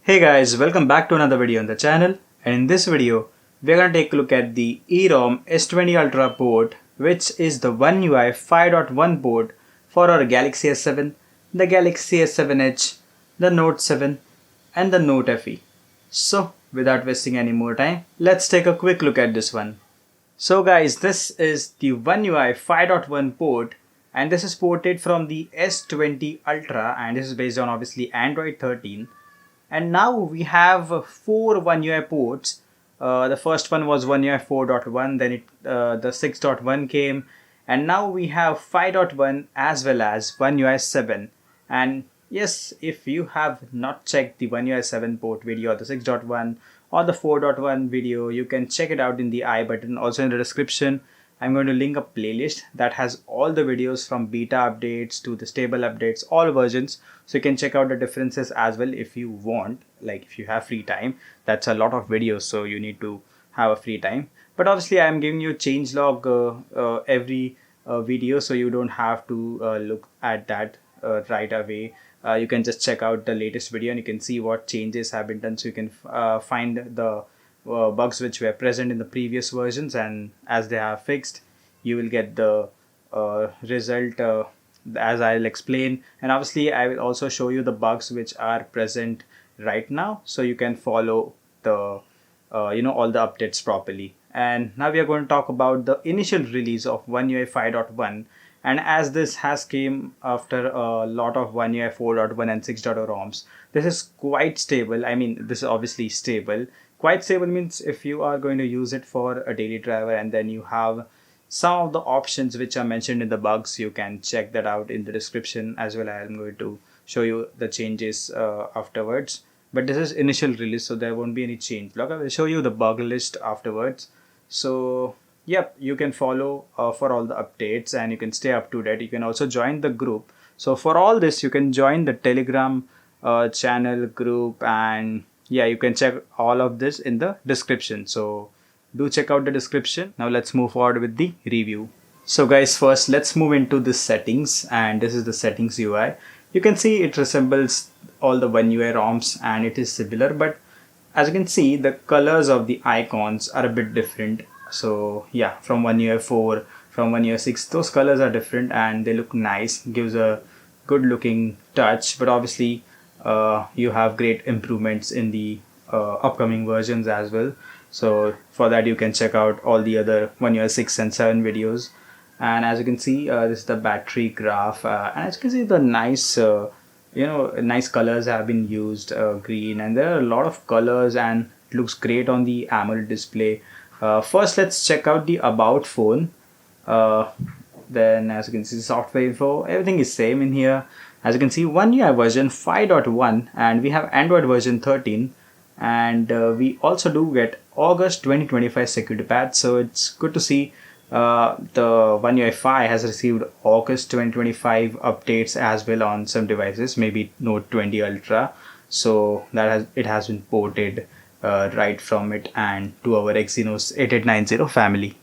Hey guys, welcome back to another video on the channel, and in this video we're going to take a look at the E-ROM S20 Ultra Port, which is the OneUI 5.1 port for our Galaxy S7, the Galaxy S7 Edge, the Note 7 and the Note FE. So without wasting any more time, let's take a quick look at this one. So guys, this is the OneUI 5.1 port, and this is ported from the S20 Ultra, and this is based on obviously Android 13. And now we have four OneUI ports. The first one was OneUI 4.1, then the 6.1 came, and now we have 5.1 as well as OneUI 7. And yes, if you have not checked the OneUI 7 port video or the 6.1 or the 4.1 video, you can check it out in the I button, also in the description. I'm going to link a playlist that has all the videos from beta updates to the stable updates, all versions. So you can check out the differences as well if you want, like if you have free time. That's a lot of videos, so you need to have a free time. But obviously I'm giving you changelog every video, so you don't have to look at that right away. You can just check out the latest video and you can see what changes have been done, so you can find the bugs which were present in the previous versions, and as they are fixed you will get the result as I'll explain. And obviously I will also show you the bugs which are present right now, so you can follow the all the updates properly. And now we are going to talk about the initial release of OneUI 5.1, and as this has came after a lot of OneUI 4.1 and 6.0 ROMs, this is quite stable. I mean, this is obviously stable. Quite stable means if you are going to use it for a daily driver and then you have some of the options which are mentioned in the bugs, you can check that out in the description as well. I'm going to show you the changes afterwards. But this is initial release, so there won't be any change. Look, I will show you the bug list afterwards. So yep, you can follow for all the updates and you can stay up to date. You can also join the group. So for all this, you can join the Telegram channel group, and yeah, you can check all of this in the description. So do check out the description. Now let's move forward with the review. So guys, first let's move into the settings, and this is the settings UI. You can see it resembles all the OneUI ROMs and it is similar, but as you can see the colors of the icons are a bit different. So yeah, from OneUI 4, from OneUI 6, those colors are different and they look nice, gives a good looking touch. But obviously you have great improvements in the upcoming versions as well. So for that you can check out all the other OneUI 6 and 7 videos. And as you can see, this is the battery graph, and as you can see the nice nice colors have been used, green, and there are a lot of colors and it looks great on the AMOLED display. First let's check out the about phone. Then as you can see, software info, everything is same in here. As you can see, OneUI version 5.1 and we have Android version 13, and we also do get August 2025 security patch. So it's good to see the OneUI 5 has received August 2025 updates as well on some devices, maybe Note 20 Ultra. So that it has been ported right from it and to our Exynos 8890 family.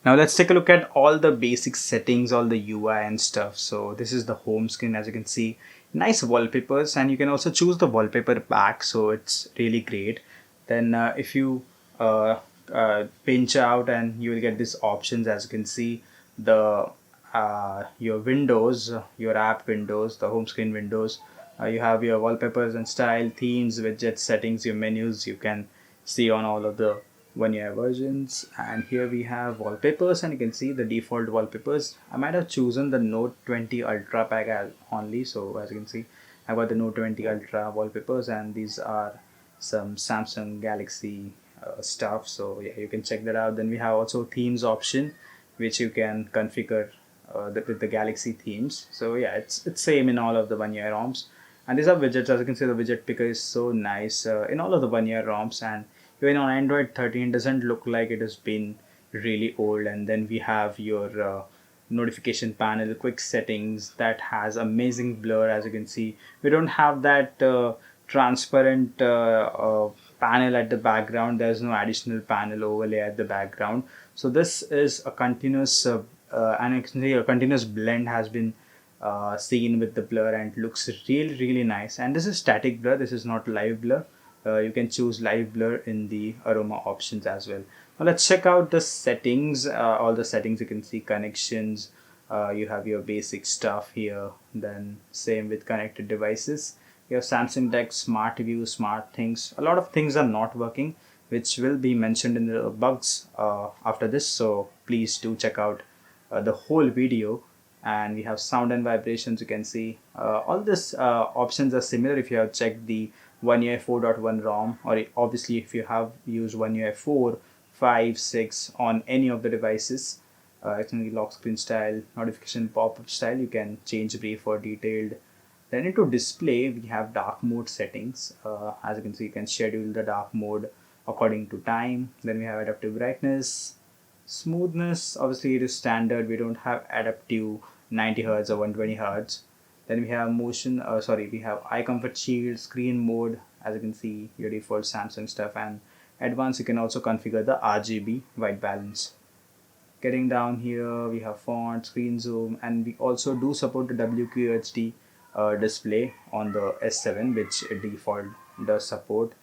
Now let's take a look at all the basic settings, all the UI and stuff. So this is the home screen. As you can see, nice wallpapers, and you can also choose the wallpaper pack, so it's really great. Then if you pinch out, and you will get these options. As you can see, the your windows, your app windows, the home screen windows, you have your wallpapers and style, themes, widget settings, your menus you can see on all of the OneUI versions. And here we have wallpapers, and you can see the default wallpapers. I might have chosen the Note20 Ultra pack only, so as you can see I've got the Note20 Ultra wallpapers, and these are some Samsung Galaxy stuff. So yeah, you can check that out. Then we have also themes option, which you can configure with the Galaxy themes. So yeah, it's same in all of the OneUI ROMs. And these are widgets. As you can see, the widget picker is so nice in all of the OneUI ROMs, and even on Android 13 doesn't look like it has been really old. And then we have your notification panel, quick settings, that has amazing blur. As you can see, we don't have that transparent panel at the background. There's no additional panel overlay at the background, so this is a continuous and actually a continuous blend has been seen with the blur, and looks really nice. And this is static blur, this is not live blur. You can choose live blur in the aroma options as well. Now let's check out the settings. All the settings, you can see connections. You have your basic stuff here. Then same with connected devices. You have Samsung Tech, Smart View, Smart Things. A lot of things are not working, which will be mentioned in the bugs after this. So please do check out the whole video. And we have sound and vibrations. You can see all this options are similar if you have checked the OneUI 4.1 ROM, or obviously if you have used OneUI 4, 5, 6 on any of the devices. Actually, lock screen style, notification pop-up style, you can change brief or detailed. Then into display, we have dark mode settings. As you can see, you can schedule the dark mode according to time. Then we have adaptive brightness, smoothness. Obviously, it is standard. We don't have adaptive 90 Hz or 120 Hz. Then we have we have eye comfort shield, screen mode. As you can see, your default Samsung stuff, and advanced, you can also configure the RGB white balance. Getting down here, we have font, screen zoom, and we also do support the WQHD display on the S7, which default does support.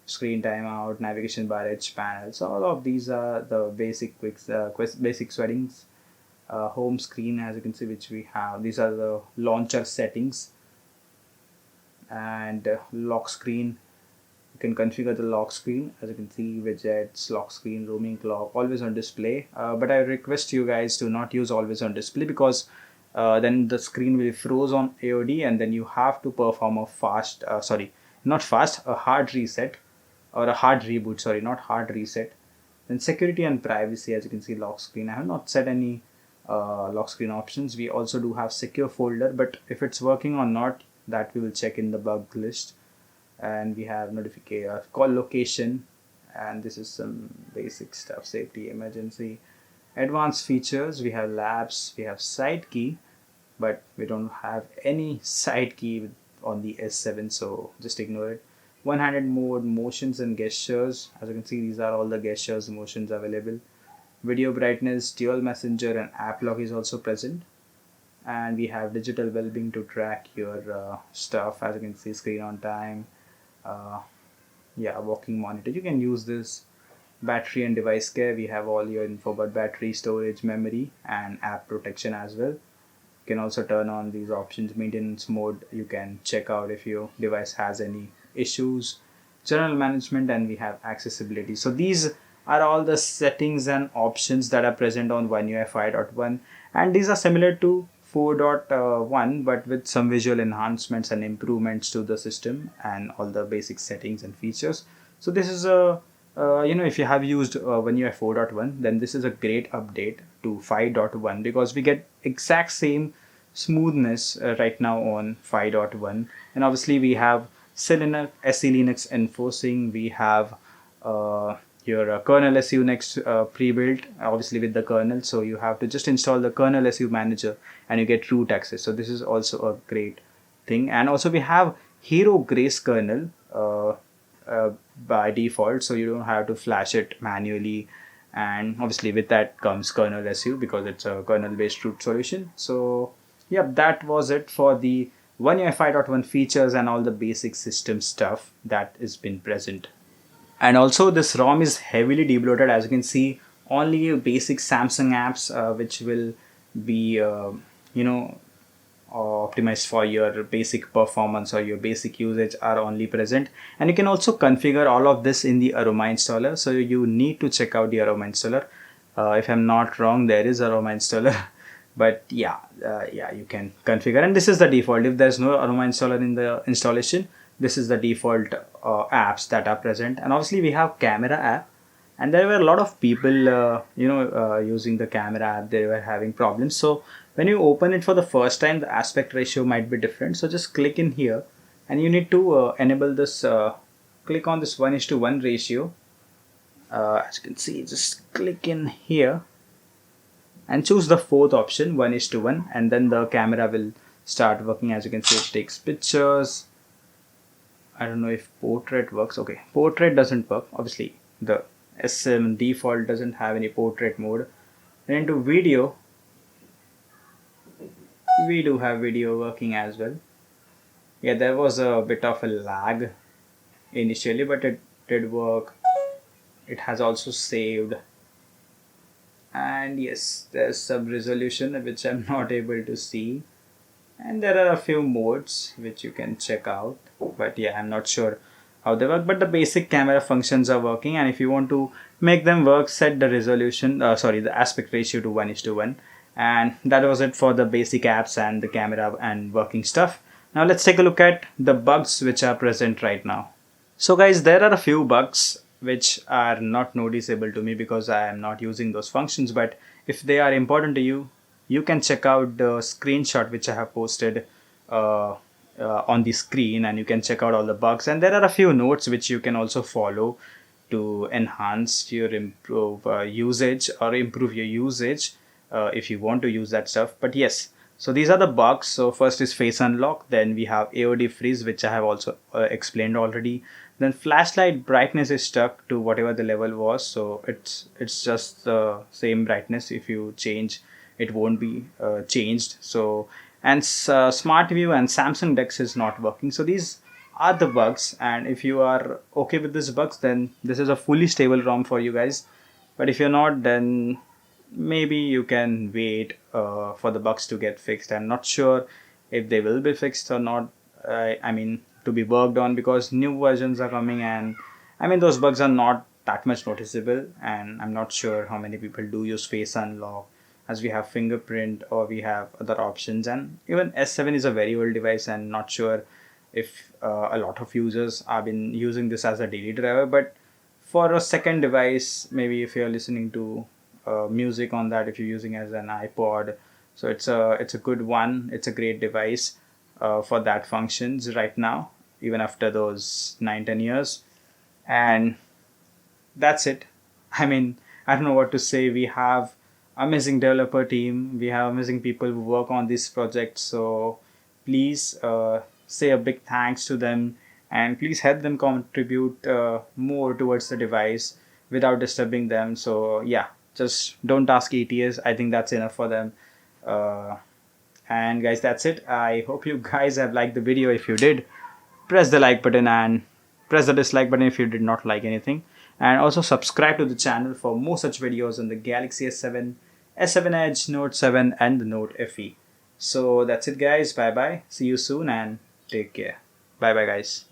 Screen timeout, navigation bar, edge panel. So all of these are the basic basic settings. Home screen, as you can see, which we have. These are the launcher settings. And lock screen, you can configure the lock screen. As you can see, widgets, lock screen, roaming clock, always on display. But I request you guys to not use always on display, because then the screen will froze on AOD, and then you have to perform a a hard reset, or a hard reboot, sorry, not hard reset. Then security and privacy, as you can see, lock screen, I have not set any lock screen options. We also do have secure folder, but if it's working or not, that we will check in the bug list. And we have notification, call location, and this is some basic stuff, safety, emergency. Advanced features, we have labs, we have side key, but we don't have any side key on the S7, so just ignore it. One-handed mode, motions and gestures. As you can see, these are all the gestures, motions available. Video brightness, dual messenger, and app lock is also present. And we have digital well-being to track your stuff. As you can see, screen on time, walking monitor. You can use this. Battery and device care, we have all your info about battery, storage, memory, and app protection as well. You can also turn on these options. Maintenance mode, you can check out if your device has any issues. General management, and we have accessibility. So these are all the settings and options that are present on OneUI 5.1, and these are similar to 4.1, but with some visual enhancements and improvements to the system and all the basic settings and features. So this is a if you have used OneUI 4.1, then this is a great update to 5.1, because we get exact same smoothness right now on 5.1. And obviously we have SELinux enforcing. We have your KernelSU next pre-built, obviously with the kernel. So you have to just install the KernelSU manager and you get root access. So this is also a great thing. And also we have HeroGrace Kernel by default, so you don't have to flash it manually. And obviously with that comes KernelSU, because it's a kernel-based root solution. So yep, that was it for the OneUI 5.1 features and all the basic system stuff that has been present. And also this ROM is heavily debloated. As you can see, only basic Samsung apps which will be optimized for your basic performance or your basic usage are only present. And you can also configure all of this in the Aroma installer. So you need to check out the Aroma installer. If I'm not wrong, there is Aroma installer. But you can configure, and this is the default. If there's no Aroma installer in the installation, this is the default apps that are present. And obviously we have camera app, and there were a lot of people using the camera app. They were having problems. So when you open it for the first time, the aspect ratio might be different. So just click in here, and you need to enable this. Click on this 1:1 ratio. As you can see, just click in here and choose the fourth option, 1:1, and then the camera will start working. As you can see, it takes pictures. I don't know if portrait works. Okay, portrait doesn't work. Obviously, the S7 default doesn't have any portrait mode. And into video, we do have video working as well. Yeah, there was a bit of a lag initially, but it did work. It has also saved, and yes, there's some resolution which I'm not able to see, and there are a few modes which you can check out, but yeah, I'm not sure how they work, but the basic camera functions are working. And if you want to make them work, set the resolution, the aspect ratio to 1:1. And that was it for the basic apps and the camera and working stuff. Now let's take a look at the bugs which are present right now. So guys, there are a few bugs which are not noticeable to me because I am not using those functions, but if they are important to you, you can check out the screenshot which I have posted on the screen, and you can check out all the bugs. And there are a few notes which you can also follow to enhance your usage or improve your usage if you want to use that stuff. But yes, so these are the bugs. So first is face unlock, then we have AOD freeze, which I have also explained already. Then flashlight brightness is stuck to whatever the level was, so it's just the same brightness. If you change, it won't be changed. So, and smart view and Samsung Dex is not working. So these are the bugs, and if you are okay with these bugs, then this is a fully stable ROM for you guys. But if you're not, then maybe you can wait for the bugs to get fixed. I'm not sure if they will be fixed or not. I mean, to be worked on, because new versions are coming, and I mean, those bugs are not that much noticeable. And I'm not sure how many people do use face unlock, as we have fingerprint or we have other options. And even S7 is a very old device, and not sure if a lot of users have been using this as a daily driver. But for a second device, maybe if you're listening to music on that, if you're using as an iPod, so it's a good one. It's a great device for that functions right now, even after those 9-10 years. And that's it. I mean, I don't know what to say. We have amazing developer team, we have amazing people who work on this project, so please say a big thanks to them, and please help them contribute more towards the device without disturbing them. So yeah, just don't ask ETS. I think that's enough for them. And guys, that's it. I hope you guys have liked the video. If you did, press the like button, and press the dislike button if you did not like anything. And also subscribe to the channel for more such videos on the Galaxy S7, S7 Edge, Note 7 and the Note FE. So that's it guys. Bye bye. See you soon and take care. Bye bye guys.